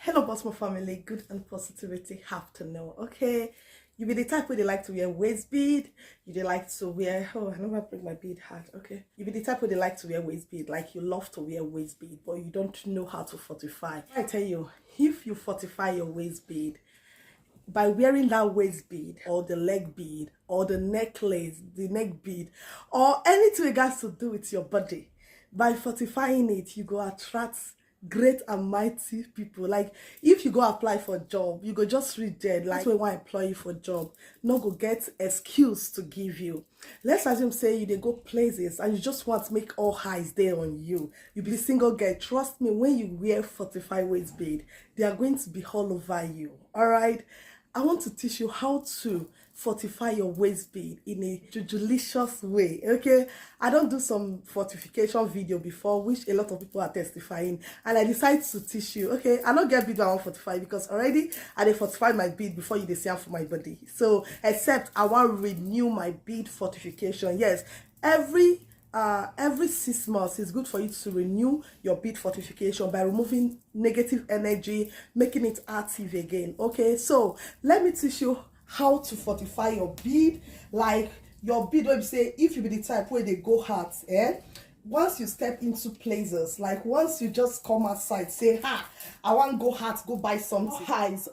Hello BOSSMOM family, good and positivity have to know, okay? You be the type where they like to wear waist bead, you they like to wear, oh I never bring my bead hat, okay? You be the type where they like to wear waist bead, like you love to wear waist bead, but you don't know how to fortify. I tell you, if you fortify your waist bead, by wearing that waist bead or the leg bead or the necklace, the neck bead, or anything it has to do with your body, by fortifying it, you go attract great and mighty people. Like if you go apply for a job, you go just read there, like that's why I employ you for a job, no go get excuse to give you. Let's assume say you they go places and you just want to make all eyes there on you. You be single girl, trust me, when you wear fortified waist bead, they are going to be all over you. All right, I want to teach you how to fortify your waist bead in a jujulicious way, okay? I don't do some fortification video before, which a lot of people are testifying, and I decided to teach you, okay? I don't get bead I want fortify because already I fortified my bead before you see for my body. So, except I want to renew my bead fortification. Yes, every 6 months it's good for you to renew your bead fortification by removing negative energy, making it active again. Okay, so let me teach you how to fortify your bead. Like your bead, when you say if you be the type where they go hard, once you step into places, like once you just come outside, say I want to go hard, go buy something,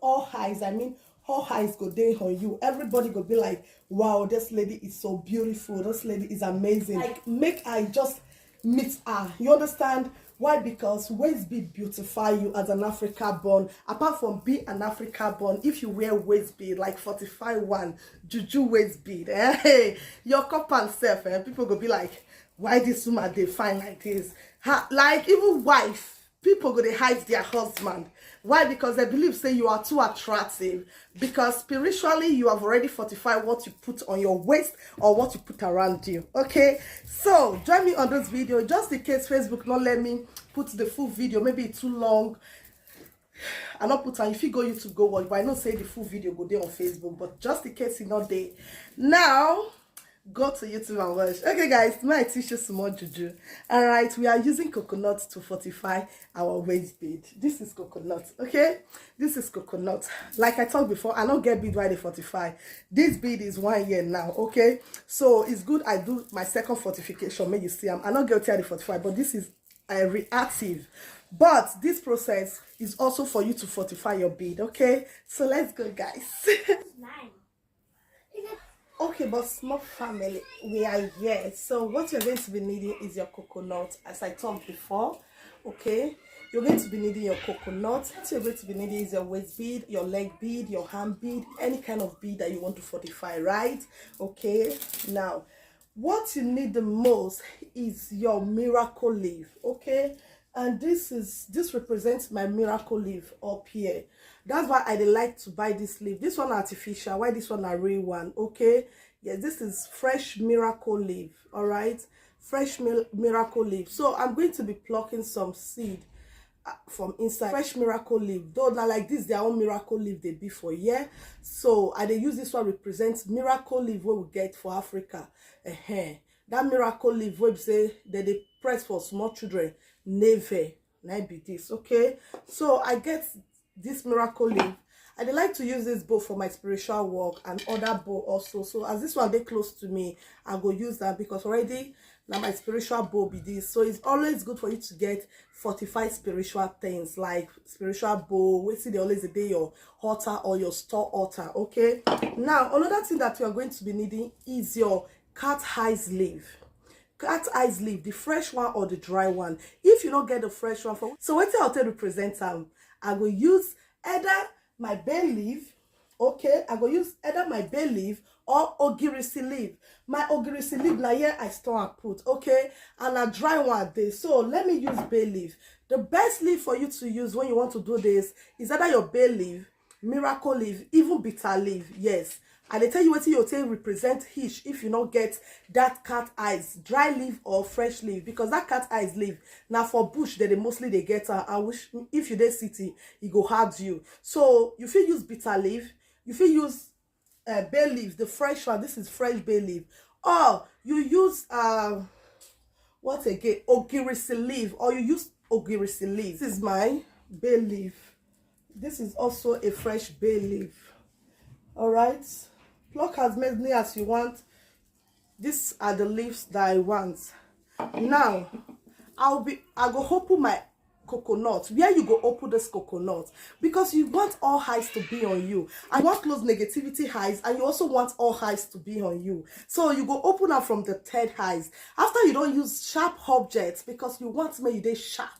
all highs, I mean all eyes go there on you. Everybody go be like, wow, this lady is so beautiful, this lady is amazing. Like make I just meet her. You understand why? Because waist bead beautify you as an Africa born. Apart from being an Africa born, if you wear waist bead like 41 juju waist bead, hey, your cup and self, people go be like, why this woman they fine like this? Like even wife, people go they hide their husband. Why? Because they believe say you are too attractive, because spiritually you have already fortified what you put on your waist or what you put around you. Okay, so join me on this video, just in case Facebook not let me put the full video, maybe it's too long. I not put on, if you go YouTube go watch, but I not say the full video go there on Facebook, but just in case it's not there now, go to YouTube and watch. Okay guys, now I teach you some more juju. All right, we are using coconut to fortify our waist bead. This is coconut, okay? This is coconut. Like I told before, I don't get bead while they fortify. This bead is 1 year now, okay? So it's good I do my second fortification. May you see, I'm not guilty at the fortify, but this is a reactive. But this process is also for you to fortify your bead, okay? So let's go, guys. Okay, but small family, we are here. So what you're going to be needing is your coconut, as I told before. Okay, you're going to be needing your coconut. What you're going to be needing is your waist bead, your leg bead, your hand bead, any kind of bead that you want to fortify, right? Okay, now what you need the most is your miracle leaf. Okay, and this represents my miracle leaf up here. That's why I like to buy this leaf. This one artificial, why this one a real one? Okay, yeah, this is fresh miracle leaf. All right, fresh miracle leaf. So I'm going to be plucking some seed from inside fresh miracle leaf. Though now like this their own miracle leaf they be for, yeah. So I they use this one represents miracle leaf what we get for Africa. That miracle leaf we say that they press for small children, never be this. Okay, so I get this miracle leaf. I like to use this bow for my spiritual work and other bow also. So as this one they close to me, I go use that because already now my spiritual bow be this. So it's always good for you to get fortified spiritual things like spiritual bow. We see they always day your altar or your store altar. Okay, now another thing that you are going to be needing is your cat eyes leaf. Cat eyes leaf, the fresh one or the dry one. If you don't get the fresh one, so what I'll tell you represent I will use either my bay leaf, okay? I will use either my bay leaf or OGIRISI leaf. My OGIRISI leaf now here I store and put, okay? And a dry one there. So let me use bay leaf. The best leaf for you to use when you want to do this is either your bay leaf, miracle leaf, even bitter leaf. Yes. And they tell you what you say represent each if you don't get that cat eyes dry leaf or fresh leaf, because that cat eyes leaf now for bush they mostly they get and which if you dey city it go hard you. So you feel use bitter leaf, you feel use bay leaf, the fresh one. This is fresh bay leaf, or you use what again, OGIRISI leaf, or you use OGIRISI leaf. This is my bay leaf. This is also a fresh bay leaf. All right, pluck as many as you want. These are the leaves that I want. Now I go open my coconut. Where you go open this coconut, because you want all eyes to be on you, and you want close negativity eyes, and you also want all eyes to be on you. So you go open up from the third eyes. After, you don't use sharp objects, because you want to make you sharp.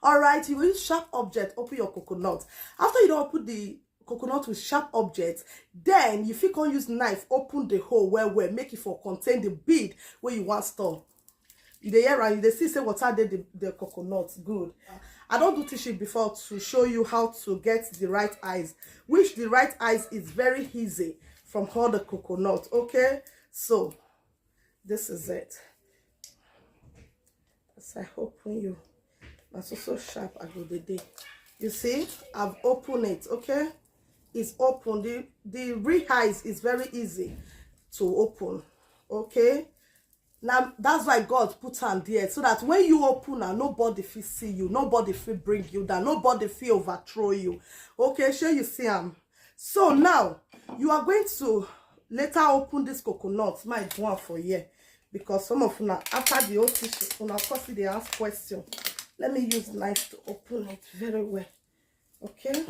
All right, you will use sharp object open your coconut. After you don't open the coconut with sharp objects, then you feel can use knife open the hole where make it for contain the bead where you want store. You dey hear and you see say water dey the coconut good. I don't do teaching before to show you how to get the right eyes, which the right eyes is very easy from all the coconut. Okay, so this is it. As I open you, that's also sharp. I go the day. You see, I've opened it. Okay, it's open. The real eyes is very easy to open. Okay, now that's why God put on there, so that when you open now, nobody feel see you, nobody feel bring you down, nobody feel overthrow you. Okay, sure, you see so now you are going to later open this coconut. My one for here, because some of you after the whole tissue, of course they ask question. Let me use knife to open it very well. Okay.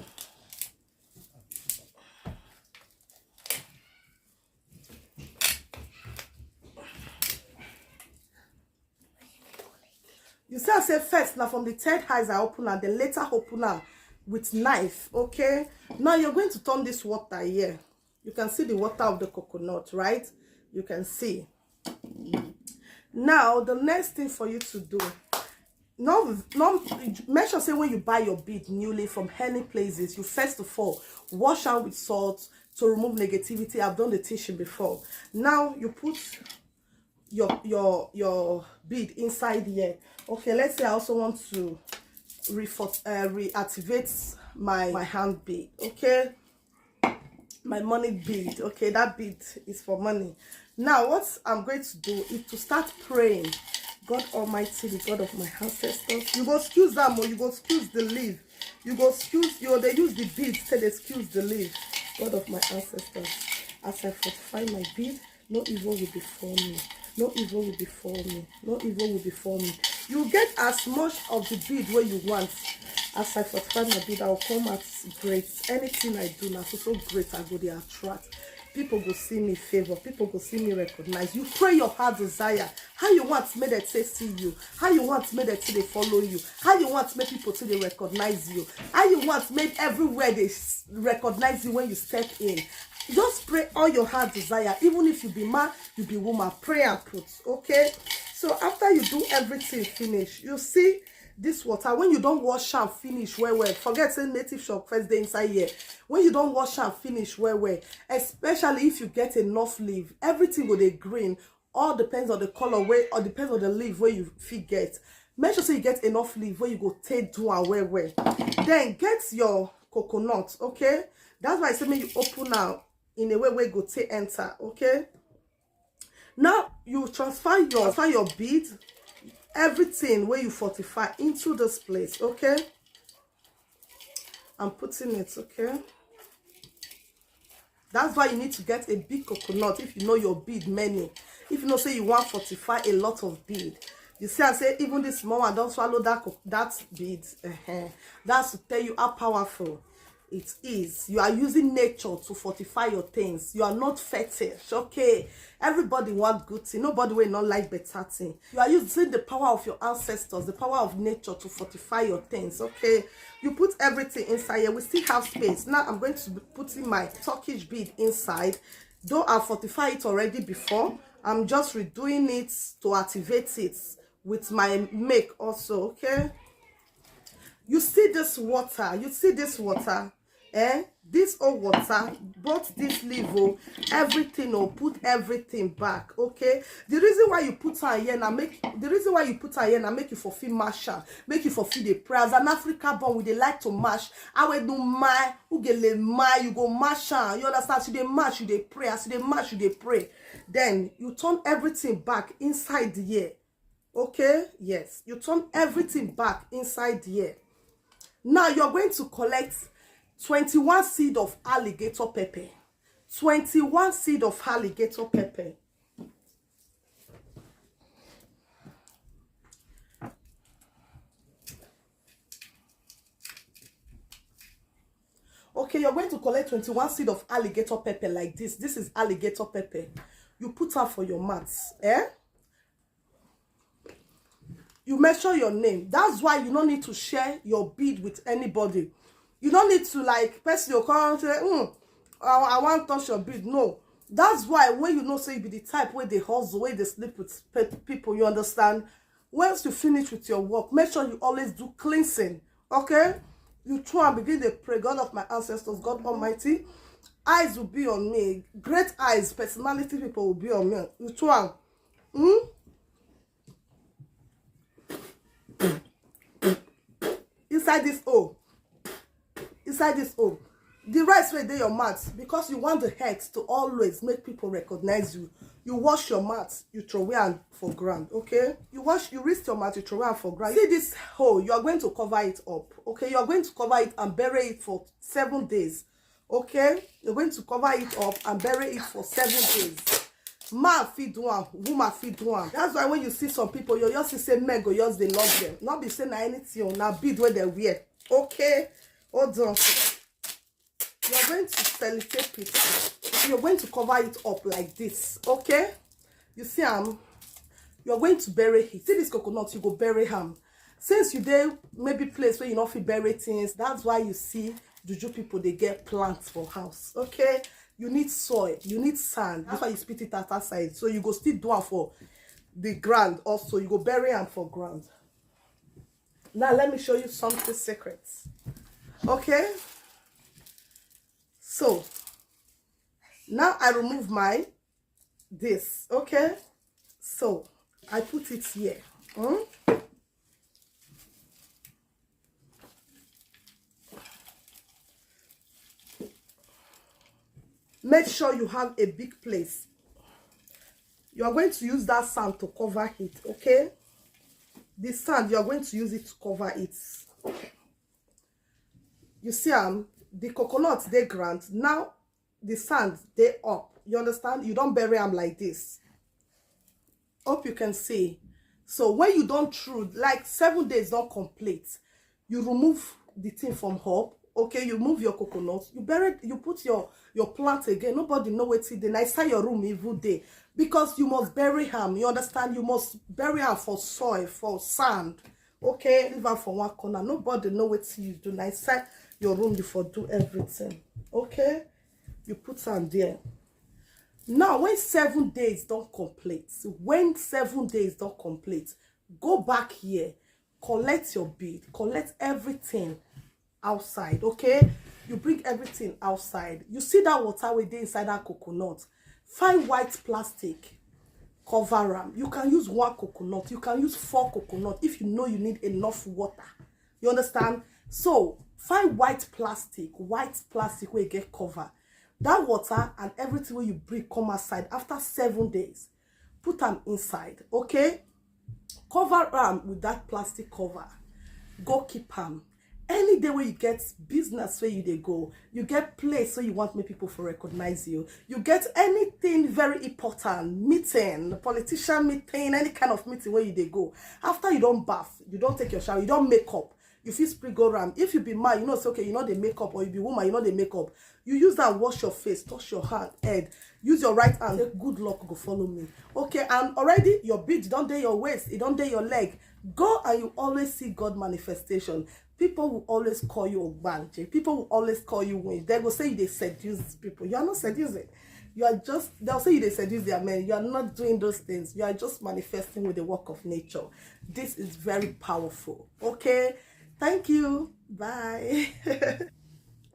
You see, I say first now from the third eyes I open and then later open her with knife. Okay. Now you're going to turn this water here. You can see the water of the coconut, right? You can see. Now the next thing for you to do. No, make sure say when you buy your bead newly from any places, you first of all wash out with salt to remove negativity. I've done the teaching before. Now you put your bead inside here. Okay, let's say I also want to reactivate my hand bead. Okay, my money bead. Okay, that bead is for money. Now what I'm going to do is to start praying. God Almighty, the God of my ancestors. You go excuse them, or you go excuse the leaf. You go excuse, they use the bead, say they excuse the leaf. God of my ancestors, as I fortify my bead, no evil will befall me. No evil will befall me. No evil will befall me. You get as much of the bead where you want. As I fortify my bead, I will come at great. Anything I do now, so great, I go there attract. People go see me favor. People go see me recognize. You pray your heart desire. How you want me that say see you. How you want me that say they follow you. How you want me people say they recognize you. How you want me everywhere they recognize you when you step in. Just pray all your heart desire. Even if you be man, you be woman. Pray and put. Okay. So after you do everything finish, you see this water, when you don't wash and finish well, forget saying native shop first day inside here. When you don't wash and finish well, especially if you get enough leaf, everything will be green. All depends on the color way, or depends on the leaf where you fit get. Make sure so you get enough leaf where you go take do and well. Then get your coconut. Okay, that's why I say make you open now in a way where you go take enter. Okay, now you transfer your bead, everything where you fortify into this place. Okay, I'm putting it. Okay, that's why you need to get a big coconut if you know your bead many. If you know say you want fortify a lot of bead, you see I say even this small one, don't swallow that bead. That's to tell you how powerful it is. You are using nature to fortify your things. You are not fetish. Okay, everybody want good thing. Nobody will not like better thing. You are using the power of your ancestors, the power of nature to fortify your things. Okay, you put everything inside here. We still have space. Now I'm going to be putting my Turkish bead inside. Though I fortified it already before, I'm just redoing it to activate it with my make also. Okay, you see this water, this old water, both this level, everything, or put everything back. Okay, the reason why you put her here now make you fulfill masha, make you fulfill the prayers. An Africa born with they like to mash. I will do my ugele my, you go mash. You understand? So they mash, you they pray. As they mash, you they pray. Then you turn everything back inside here. Okay, yes, you turn everything back inside here. Now you're going to collect 21 seed of alligator pepper. 21 seed of alligator pepper. Okay, you're going to collect 21 seed of alligator pepper like this. This is alligator pepper. You put her for your mats. You measure your name. That's why you don't need to share your bead with anybody. You don't need to like person your car and say, I want to touch your bead. No. That's why when you know, say you be the type where they hustle, where they sleep with people, you understand? Once you finish with your work, make sure you always do cleansing. Okay? You try and begin to pray, God of my ancestors, God Almighty, eyes will be on me. Great eyes, personality people will be on me. You try. Inside this hole. Inside this hole. The rest way they your mats, because you want the heads to always make people recognize you. You wash your mats, you throw it for ground, okay? You rinse your mat, you throw it for ground. See this hole, you are going to cover it up, okay? You are going to cover it and bury it for 7 days, okay? You're going to cover it up and bury it for 7 days. Man feed one, woman feed one. That's why when you see some people, you just say men go just they love them. Not be saying anything, now bead where they wear, okay? Hold on. You are going to sellotape it. You're going to cover it up like this, okay? You see, you're going to bury it. See this coconut, you go bury ham. Since you there maybe place where you not fit bury things, that's why you see juju people they get plants for house, okay? You need soil, you need sand. That's why you spit it outside. So you go still do it for the ground also. You go bury them for ground. Now let me show you something secret, okay? So now I remove this, okay? So I put it here. Make sure you have a big place. You are going to use that sand to cover it, okay? The sand, you are going to use it to cover it. You see, the coconuts they grant. Now the sand they up. You understand? You don't bury them like this. Hope you can see. So when you don't through, like 7 days not complete, you remove the thing from up. Okay, you move your coconut, you bury, you put your plant again. Nobody know what it. Then I start your room every day because you must bury them. You understand? You must bury them for soil, for sand. Okay, leave them for one corner. Nobody know what you do. Now inside your room, you for do everything. Okay, you put sand there. Now when 7 days don't complete, go back here, collect your bead, collect everything outside, okay? You bring everything outside. You see that water within inside that coconut. Find white plastic, cover them. You can use 1 coconut, you can use 4 coconut if you know you need enough water. You understand? So find white plastic where you get cover. That water and everything where you bring come outside after 7 days. Put them inside, okay? Cover them with that plastic cover. Go keep them. Any day where you get business where you they go, you get place where you want me people to recognize you, you get anything very important, meeting, politician meeting, any kind of meeting where you they go. After you don't bath, you don't take your shower, you don't make up, you feel spray go around. If you be man, you know it's okay, you know they make up, or you be woman, you know they make up. You use that, wash your face, touch your hand, head, use your right hand, say, good luck, go follow me. Okay, and already your bead don't do your waist, it don't do your leg. Go and you always see God manifestation. People will always call you Ogbanje. People will always call you witch. They will say they seduce people. You are not seducing. You are just, they'll say they seduce their men. You are not doing those things. You are just manifesting with the work of nature. This is very powerful. Okay? Thank you. Bye.